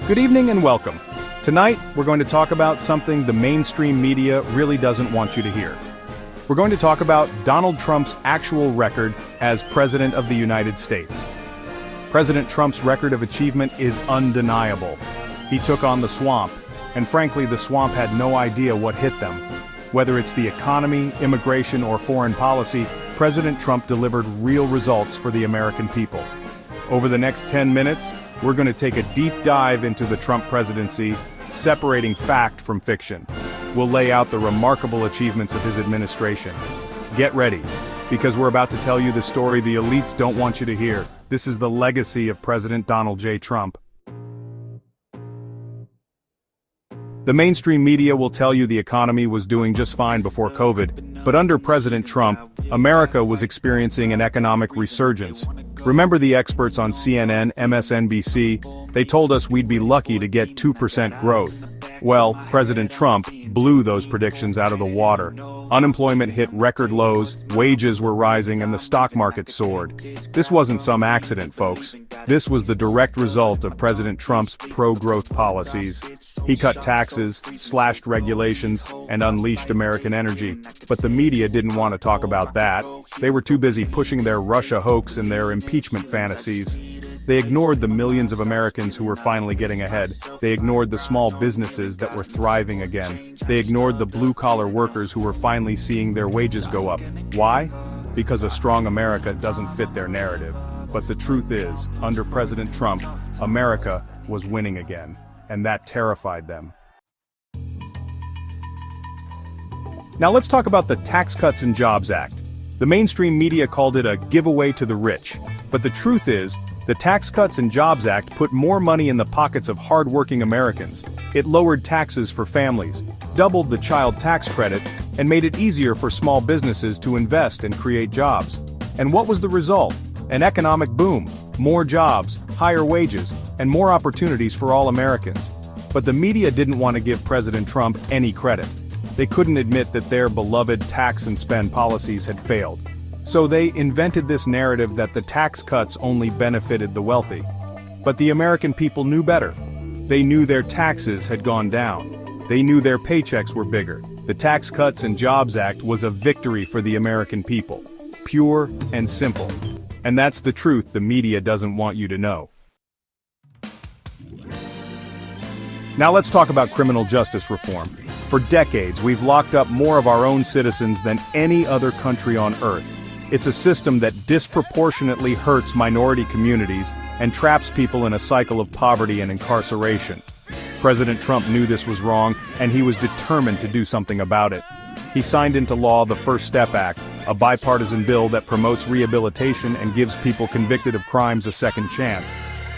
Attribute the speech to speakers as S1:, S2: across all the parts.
S1: Good evening and welcome. Tonight, we're going to talk about something the mainstream media really doesn't want you to hear. We're going to talk about Donald Trump's actual record as President of the United States. President Trump's record of achievement is undeniable. He took on the swamp, and frankly, the swamp had no idea what hit them. Whether it's the economy, immigration, or foreign policy, President Trump delivered real results for the American people. Over the next 10 minutes, we're going to take a deep dive into the Trump presidency, separating fact from fiction. We'll lay out the remarkable achievements of his administration. Get ready, because we're about to tell you the story the elites don't want you to hear. This is the legacy of President Donald J. Trump. The mainstream media will tell you the economy was doing just fine before COVID, but under President Trump, America was experiencing an economic resurgence. Remember the experts on CNN, MSNBC? They told us we'd be lucky to get 2% growth. Well, President Trump blew those predictions out of the water. Unemployment hit record lows, wages were rising, and the stock market soared. This wasn't some accident, folks. This was the direct result of President Trump's pro-growth policies. He cut taxes, slashed regulations, and unleashed American energy. But the media didn't want to talk about that. They were too busy pushing their Russia hoax and their impeachment fantasies. They ignored the millions of Americans who were finally getting ahead. They ignored the small businesses that were thriving again. They ignored the blue-collar workers who were finally seeing their wages go up. Why? Because a strong America doesn't fit their narrative. But the truth is, under President Trump, America was winning again. And that terrified them. Now let's talk about the Tax Cuts and Jobs Act. The mainstream media called it a giveaway to the rich. But the truth is, the Tax Cuts and Jobs Act put more money in the pockets of hard-working Americans. It lowered taxes for families, doubled the child tax credit, and made it easier for small businesses to invest and create jobs. And what was the result? An economic boom, more jobs, higher wages, and more opportunities for all Americans. But the media didn't want to give President Trump any credit. They couldn't admit that their beloved tax and spend policies had failed. So they invented this narrative that the tax cuts only benefited the wealthy. But the American people knew better. They knew their taxes had gone down. They knew their paychecks were bigger. The Tax Cuts and Jobs Act was a victory for the American people. Pure and simple. And that's the truth the media doesn't want you to know. Now let's talk about criminal justice reform. For decades, we've locked up more of our own citizens than any other country on earth. It's a system that disproportionately hurts minority communities and traps people in a cycle of poverty and incarceration. President Trump knew this was wrong, and he was determined to do something about it. He signed into law the First Step Act, a bipartisan bill that promotes rehabilitation and gives people convicted of crimes a second chance.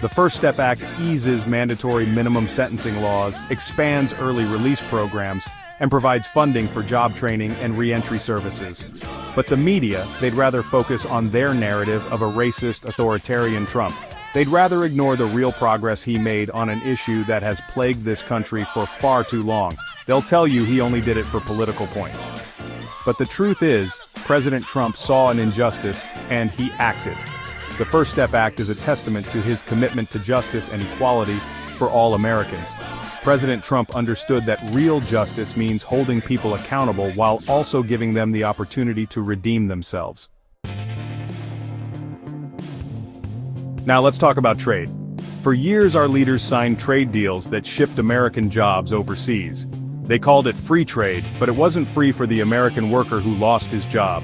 S1: The First Step Act eases mandatory minimum sentencing laws, expands early release programs, and provides funding for job training and re-entry services. But the media, they'd rather focus on their narrative of a racist, authoritarian Trump. They'd rather ignore the real progress he made on an issue that has plagued this country for far too long. They'll tell you he only did it for political points. But the truth is, President Trump saw an injustice, and he acted. The First Step Act is a testament to his commitment to justice and equality for all Americans. President Trump understood that real justice means holding people accountable while also giving them the opportunity to redeem themselves. Now let's talk about trade. For years our leaders signed trade deals that shipped American jobs overseas. They called it free trade, but it wasn't free for the American worker who lost his job.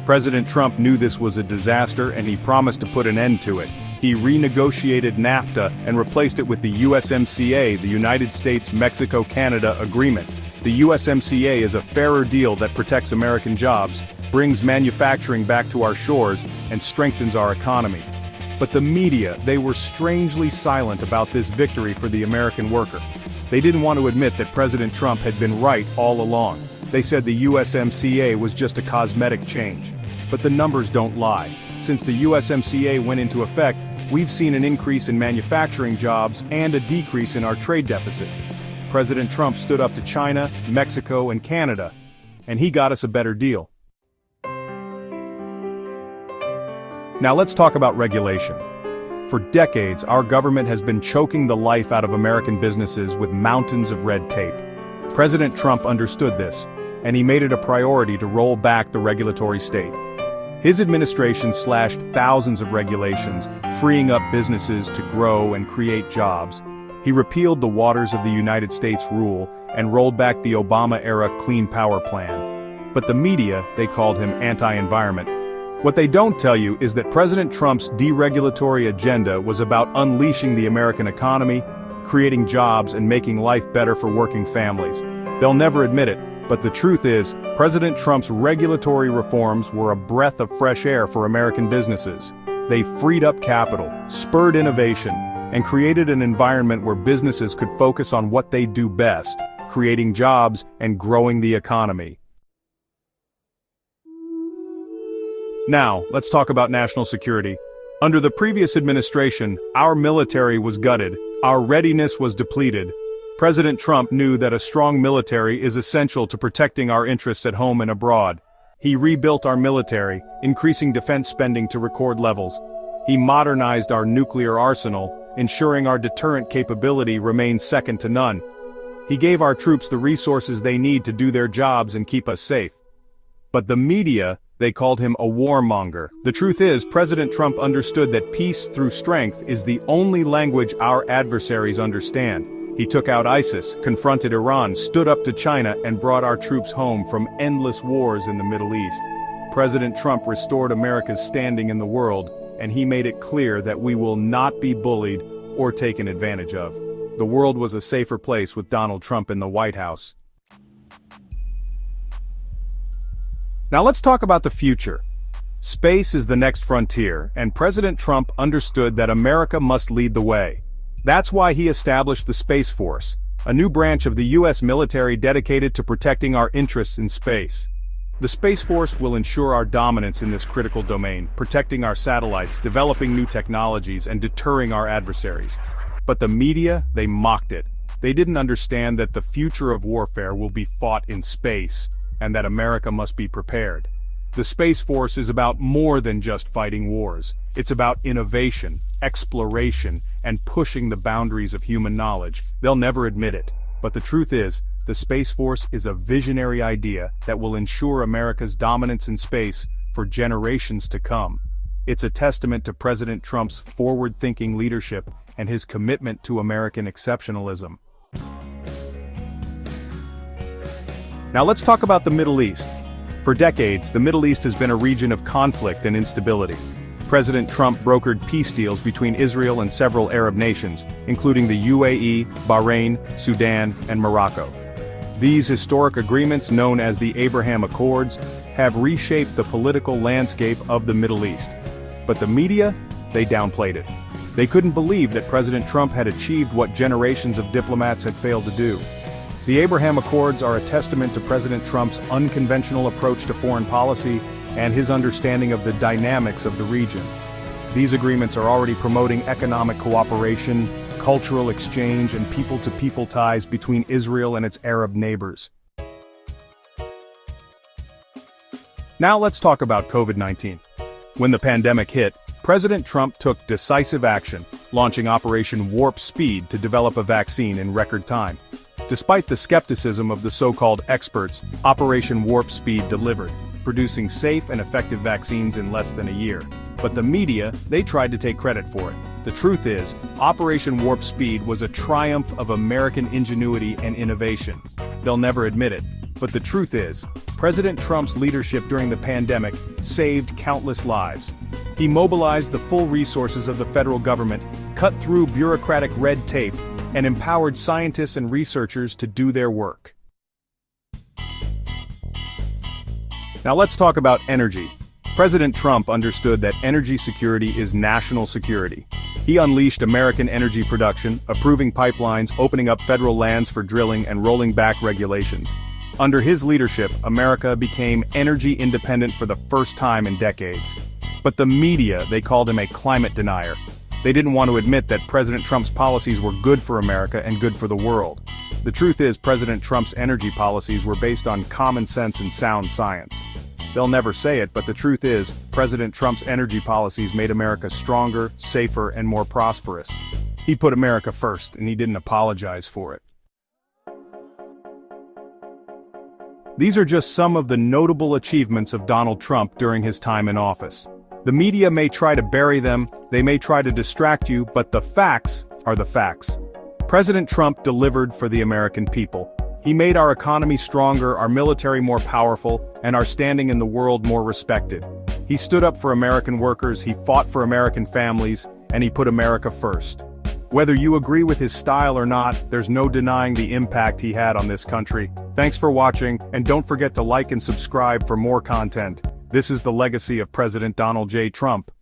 S1: President Trump knew this was a disaster, and he promised to put an end to it. He renegotiated NAFTA and replaced it with the USMCA, the United States-Mexico-Canada Agreement. The USMCA is a fairer deal that protects American jobs, brings manufacturing back to our shores, and strengthens our economy. But the media, they were strangely silent about this victory for the American worker. They didn't want to admit that President Trump had been right all along. They said the USMCA was just a cosmetic change. But the numbers don't lie. Since the USMCA went into effect, we've seen an increase in manufacturing jobs and a decrease in our trade deficit. President Trump stood up to China, Mexico, and Canada, and he got us a better deal. Now let's talk about regulation. For decades, our government has been choking the life out of American businesses with mountains of red tape. President Trump understood this, and he made it a priority to roll back the regulatory state. His administration slashed thousands of regulations, freeing up businesses to grow and create jobs. He repealed the Waters of the United States rule and rolled back the Obama-era Clean Power Plan. But the media, they called him anti-environment. What they don't tell you is that President Trump's deregulatory agenda was about unleashing the American economy, creating jobs and making life better for working families. They'll never admit it, but the truth is, President Trump's regulatory reforms were a breath of fresh air for American businesses. They freed up capital, spurred innovation, and created an environment where businesses could focus on what they do best, creating jobs and growing the economy. Now, let's talk about national security. Under the previous administration, our military was gutted, our readiness was depleted. President Trump knew that a strong military is essential to protecting our interests at home and abroad. He rebuilt our military, increasing defense spending to record levels. He modernized our nuclear arsenal, ensuring our deterrent capability remains second to none. He gave our troops the resources they need to do their jobs and keep us safe. But the media, they called him a warmonger. The truth is, President Trump understood that peace through strength is the only language our adversaries understand. He took out ISIS, confronted Iran, stood up to China, and brought our troops home from endless wars in the Middle East. President Trump restored America's standing in the world, and he made it clear that we will not be bullied or taken advantage of. The world was a safer place with Donald Trump in the White House. Now let's talk about the future. Space is the next frontier, and President Trump understood that America must lead the way. That's why he established the Space Force, a new branch of the U.S. military dedicated to protecting our interests in space. The Space Force will ensure our dominance in this critical domain, protecting our satellites, developing new technologies, and deterring our adversaries. But the media, they mocked it. They didn't understand that the future of warfare will be fought in space, and that America must be prepared. The Space Force is about more than just fighting wars. It's about innovation, exploration, and pushing the boundaries of human knowledge. They'll never admit it, but the truth is, the Space Force is a visionary idea that will ensure America's dominance in space for generations to come. It's a testament to President Trump's forward-thinking leadership and his commitment to American exceptionalism. Now let's talk about the Middle East. For decades, the Middle East has been a region of conflict and instability. President Trump brokered peace deals between Israel and several Arab nations, including the UAE, Bahrain, Sudan, and Morocco. These historic agreements, known as the Abraham Accords, have reshaped the political landscape of the Middle East. But the media, they downplayed it. They couldn't believe that President Trump had achieved what generations of diplomats had failed to do. The Abraham Accords are a testament to President Trump's unconventional approach to foreign policy and his understanding of the dynamics of the region. These agreements are already promoting economic cooperation, cultural exchange, and people-to-people ties between Israel and its Arab neighbors. Now let's talk about COVID-19. When the pandemic hit, President Trump took decisive action, launching Operation Warp Speed to develop a vaccine in record time. Despite the skepticism of the so-called experts, Operation Warp Speed delivered, producing safe and effective vaccines in less than a year. But the media, they tried to take credit for it. The truth is, Operation Warp Speed was a triumph of American ingenuity and innovation. They'll never admit it, but the truth is, President Trump's leadership during the pandemic saved countless lives. He mobilized the full resources of the federal government, cut through bureaucratic red tape, and empowered scientists and researchers to do their work. Now let's talk about energy. President Trump understood that energy security is national security. He unleashed American energy production, approving pipelines, opening up federal lands for drilling, and rolling back regulations. Under his leadership, America became energy independent for the first time in decades. But the media, they called him a climate denier. They didn't want to admit that President Trump's policies were good for America and good for the world. The truth is, President Trump's energy policies were based on common sense and sound science. They'll never say it, but the truth is, President Trump's energy policies made America stronger, safer, and more prosperous. He put America first, and he didn't apologize for it. These are just some of the notable achievements of Donald Trump during his time in office. The media may try to bury them, they may try to distract you, but the facts are the facts. President Trump delivered for the American people. He made our economy stronger, our military more powerful, and our standing in the world more respected. He stood up for American workers, he fought for American families, and he put America first. Whether you agree with his style or not, there's no denying the impact he had on this country. Thanks for watching, and don't forget to like and subscribe for more content. This is the legacy of President Donald J. Trump.